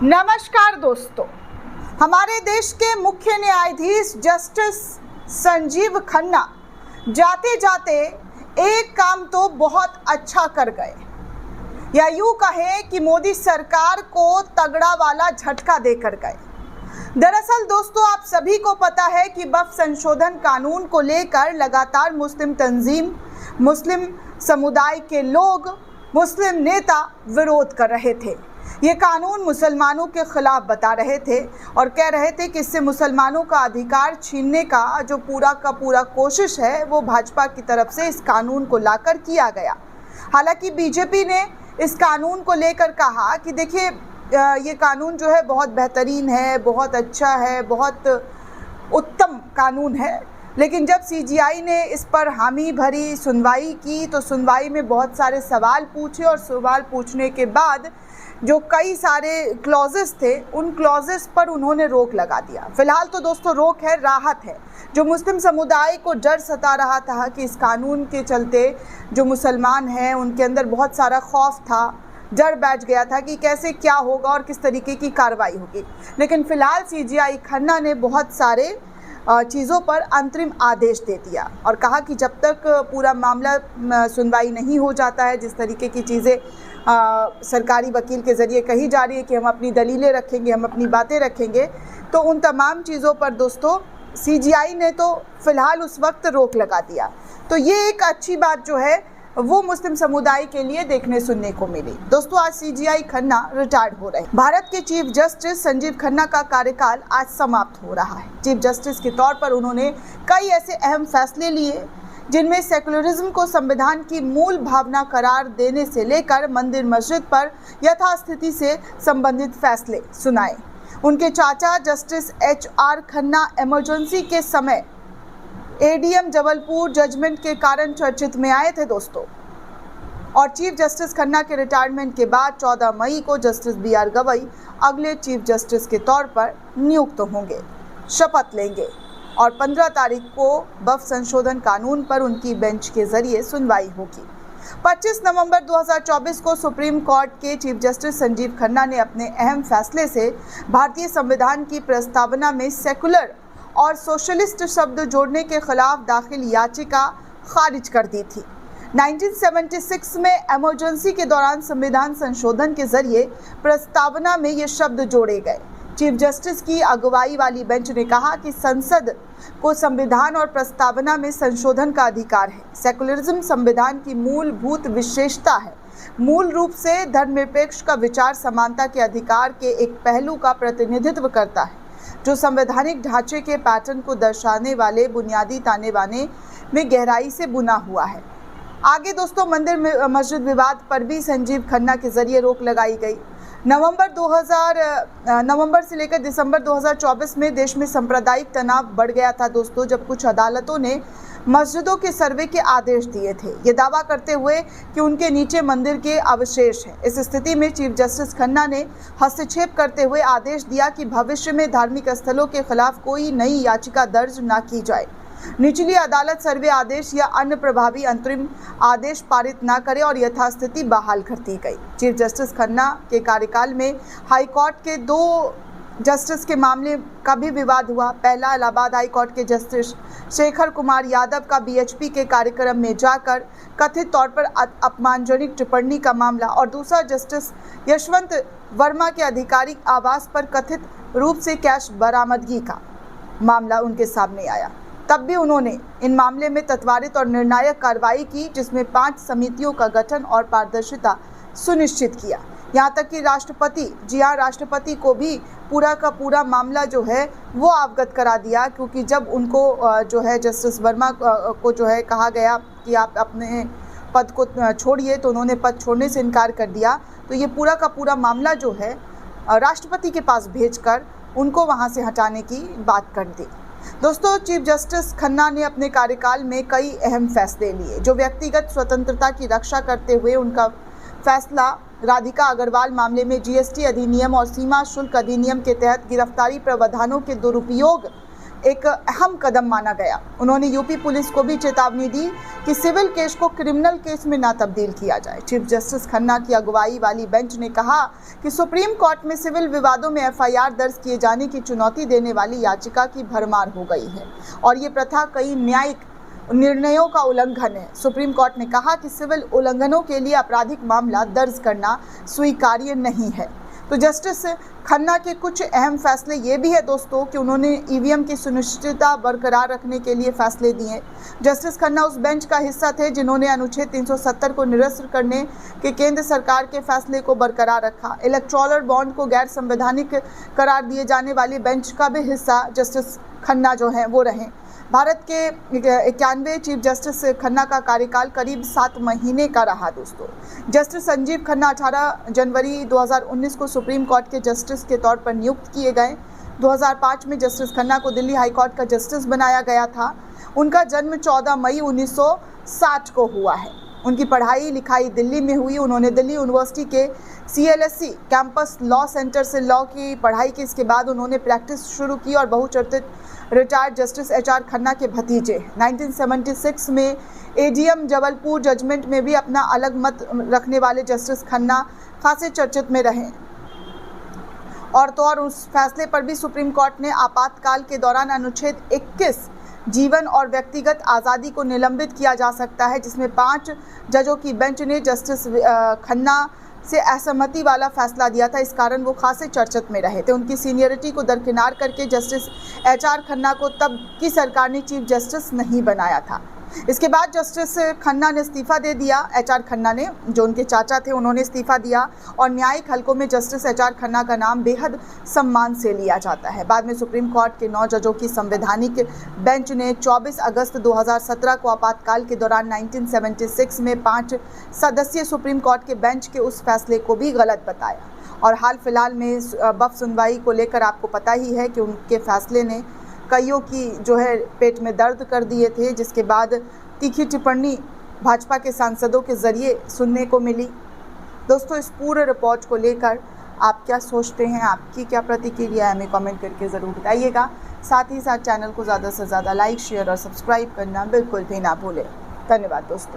नमस्कार दोस्तों, हमारे देश के मुख्य न्यायाधीश जस्टिस संजीव खन्ना जाते जाते एक काम तो बहुत अच्छा कर गए, या यूं कहें कि मोदी सरकार को तगड़ा वाला झटका देकर गए। दरअसल दोस्तों, आप सभी को पता है कि वक्फ संशोधन कानून को लेकर लगातार मुस्लिम तंजीम, मुस्लिम समुदाय के लोग, मुस्लिम नेता विरोध कर रहे थे। ये कानून मुसलमानों के खिलाफ बता रहे थे और कह रहे थे कि इससे मुसलमानों का अधिकार छीनने का जो पूरा का पूरा कोशिश है वो भाजपा की तरफ से इस कानून को लाकर किया गया। हालांकि बीजेपी ने इस कानून को लेकर कहा कि देखिए, ये कानून जो है बहुत बेहतरीन है, बहुत अच्छा है, बहुत उत्तम कानून है। लेकिन जब सीजीआई ने इस पर हामी भरी सुनवाई की तो सुनवाई में बहुत सारे सवाल पूछे और सवाल पूछने के बाद जो कई सारे क्लॉजेस थे उन क्लॉजेस पर उन्होंने रोक लगा दिया। फिलहाल तो दोस्तों रोक है, राहत है। जो मुस्लिम समुदाय को डर सता रहा था कि इस कानून के चलते जो मुसलमान हैं उनके अंदर बहुत सारा खौफ था, डर बैठ गया था कि कैसे क्या होगा और किस तरीके की कार्रवाई होगी। लेकिन फिलहाल सीजीआई खन्ना ने बहुत सारे चीज़ों पर अंतरिम आदेश दे दिया और कहा कि जब तक पूरा मामला सुनवाई नहीं हो जाता है, जिस तरीके की चीज़ें सरकारी वकील के ज़रिए कही जा रही है कि हम अपनी दलीलें रखेंगे, हम अपनी बातें रखेंगे, तो उन तमाम चीज़ों पर दोस्तों सीजीआई ने तो फ़िलहाल उस वक्त रोक लगा दिया। तो ये एक अच्छी बात जो है वो मुस्लिम समुदाय के लिए देखने सुनने को मिली। दोस्तों, आज सीजीआई खन्ना रिटायर्ड हो रहे हैं। भारत के चीफ जस्टिस संजीव खन्ना का कार्यकाल आज समाप्त हो रहा है। चीफ जस्टिस के तौर पर उन्होंने कई ऐसे अहम फैसले लिए जिनमें सेकुलरिज्म को संविधान की मूल भावना करार देने से लेकर मंदिर मस्जिद पर यथास्थिति से संबंधित फैसले सुनाए। उनके चाचा जस्टिस HR खन्ना इमरजेंसी के समय ADM जबलपुर जजमेंट के कारण चर्चित में आए थे दोस्तों। और चीफ जस्टिस खन्ना के रिटायरमेंट के बाद 14 मई को जस्टिस BR गवई अगले चीफ जस्टिस के तौर पर नियुक्त होंगे, शपथ लेंगे और 15 तारीख को वक्फ संशोधन कानून पर उनकी बेंच के जरिए सुनवाई होगी। 25 नवंबर 2024 को सुप्रीम कोर्ट के चीफ जस्टिस संजीव खन्ना ने अपने अहम फैसले से भारतीय संविधान की प्रस्तावना में सेकुलर और सोशलिस्ट शब्द जोड़ने के खिलाफ दाखिल याचिका खारिज कर दी थी। 1976 में इमरजेंसी के दौरान संविधान संशोधन के जरिए प्रस्तावना में ये शब्द जोड़े गए। चीफ जस्टिस की अगुवाई वाली बेंच ने कहा कि संसद को संविधान और प्रस्तावना में संशोधन का अधिकार है। सेकुलरिज्म संविधान की मूलभूत विशेषता है। मूल रूप से धर्मनिरपेक्ष का विचार समानता के अधिकार के एक पहलू का प्रतिनिधित्व करता है जो संवैधानिक ढांचे के पैटर्न को दर्शाने वाले बुनियादी ताने बाने में गहराई से बुना हुआ है। आगे दोस्तों, मंदिर मस्जिद विवाद पर भी संजीव खन्ना के जरिए रोक लगाई गई। नवंबर से लेकर दिसंबर 2024 में देश में सांप्रदायिक तनाव बढ़ गया था दोस्तों, जब कुछ अदालतों ने मस्जिदों के सर्वे के आदेश दिए थे, ये दावा करते हुए कि उनके नीचे मंदिर के अवशेष हैं। इस स्थिति में चीफ जस्टिस खन्ना ने हस्तक्षेप करते हुए आदेश दिया कि भविष्य में धार्मिक स्थलों के खिलाफ कोई नई याचिका दर्ज न की जाए। निचली अदालत सर्वे आदेश या अन्य प्रभावी अंतरिम आदेश पारित न करे और यथास्थिति बहाल कर दी गई। चीफ जस्टिस खन्ना के कार्यकाल में हाई कोर्ट के 2 जस्टिस के मामले का भी विवाद हुआ। पहला, इलाहाबाद हाई कोर्ट के जस्टिस शेखर कुमार यादव का BHP के कार्यक्रम में जाकर कथित तौर पर अपमानजनक टिप्पणी का मामला, और दूसरा जस्टिस यशवंत वर्मा के आधिकारिक आवास पर कथित रूप से कैश बरामदगी का मामला उनके सामने आया। तब भी उन्होंने इन मामले में त्वरित और निर्णायक कार्रवाई की, जिसमें 5 समितियों का गठन और पारदर्शिता सुनिश्चित किया। यहाँ तक कि राष्ट्रपति को भी पूरा का पूरा मामला जो है वो अवगत करा दिया, क्योंकि जब उनको जो है जस्टिस वर्मा को जो है कहा गया कि आप अपने पद को छोड़िए, तो उन्होंने पद छोड़ने से इनकार कर दिया। तो ये पूरा का पूरा मामला जो है राष्ट्रपति के पास भेजकर उनको वहाँ से हटाने की बात कर दी। दोस्तों, चीफ जस्टिस खन्ना ने अपने कार्यकाल में कई अहम फैसले लिए जो व्यक्तिगत स्वतंत्रता की रक्षा करते हुए उनका फैसला राधिका अग्रवाल मामले में GST अधिनियम और सीमा शुल्क अधिनियम के तहत गिरफ्तारी प्रावधानों के दुरुपयोग एक अहम कदम माना गया। उन्होंने यूपी पुलिस को भी चेतावनी दी कि सिविल केस को क्रिमिनल केस में ना तब्दील किया जाए। चीफ जस्टिस खन्ना की अगुवाई वाली बेंच ने कहा कि सुप्रीम कोर्ट में सिविल विवादों में एफआईआर दर्ज किए जाने की चुनौती देने वाली याचिका की भरमार हो गई है और ये प्रथा कई न्यायिक निर्णयों का उल्लंघन है। सुप्रीम कोर्ट ने कहा कि सिविल उल्लंघनों के लिए आपराधिक मामला दर्ज करना स्वीकार्य नहीं है। तो जस्टिस खन्ना के कुछ अहम फैसले ये भी है दोस्तों कि उन्होंने ईवीएम की सुनिश्चितता बरकरार रखने के लिए फैसले दिए। जस्टिस खन्ना उस बेंच का हिस्सा थे जिन्होंने अनुच्छेद 370 को निरस्त करने के केंद्र सरकार के फैसले को बरकरार रखा। इलेक्टोरल बॉन्ड को गैर संवैधानिक करार दिए जाने वाली बेंच का भी हिस्सा जस्टिस खन्ना जो हैं वो रहे। भारत के 91 चीफ जस्टिस खन्ना का कार्यकाल करीब 7 महीने का रहा दोस्तों। जस्टिस संजीव खन्ना 18 जनवरी 2019 को सुप्रीम कोर्ट के जस्टिस के तौर पर नियुक्त किए गए। 2005 में जस्टिस खन्ना को दिल्ली हाई कोर्ट का जस्टिस बनाया गया था। उनका जन्म 14 मई 1960 को हुआ है। उनकी पढ़ाई लिखाई दिल्ली में हुई। उन्होंने दिल्ली यूनिवर्सिटी के CLSE कैंपस लॉ सेंटर से लॉ की पढ़ाई की। इसके बाद उन्होंने प्रैक्टिस शुरू की और बहुचर्चित रिटायर्ड जस्टिस HR खन्ना के भतीजे 1976 में AGM जबलपुर जजमेंट में भी अपना अलग मत रखने वाले जस्टिस खन्ना खासे चर्चित में रहे। और तो और उस फैसले पर भी सुप्रीम कोर्ट ने आपातकाल के दौरान अनुच्छेद 21 जीवन और व्यक्तिगत आज़ादी को निलंबित किया जा सकता है, जिसमें 5 जजों की बेंच ने जस्टिस खन्ना से असहमति वाला फैसला दिया था। इस कारण वो खासे चर्चित में रहे थे। उनकी सीनियरिटी को दरकिनार करके जस्टिस HR खन्ना को तब की सरकार ने चीफ जस्टिस नहीं बनाया था। इसके बाद जस्टिस खन्ना ने इस्तीफा दे दिया। HR खन्ना ने, जो उनके चाचा थे, उन्होंने इस्तीफा दिया और न्यायिक हलकों में जस्टिस HR खन्ना का नाम बेहद सम्मान से लिया जाता है। बाद में सुप्रीम कोर्ट के 9 जजों की संवैधानिक बेंच ने 24 अगस्त 2017 को आपातकाल के दौरान 1976 में 5 सदस्यीय सुप्रीम कोर्ट के बेंच के उस फैसले को भी गलत बताया। और हाल फिलहाल में बफ सुनवाई को लेकर आपको पता ही है कि उनके फैसले ने कईयों की जो है पेट में दर्द कर दिए थे, जिसके बाद तीखी टिप्पणी भाजपा के सांसदों के ज़रिए सुनने को मिली। दोस्तों, इस पूरे रिपोर्ट को लेकर आप क्या सोचते हैं, आपकी क्या प्रतिक्रिया है, हमें कमेंट करके ज़रूर बताइएगा। साथ ही साथ चैनल को ज़्यादा से ज़्यादा लाइक, शेयर और सब्सक्राइब करना बिल्कुल भी ना भूलें। धन्यवाद दोस्तों।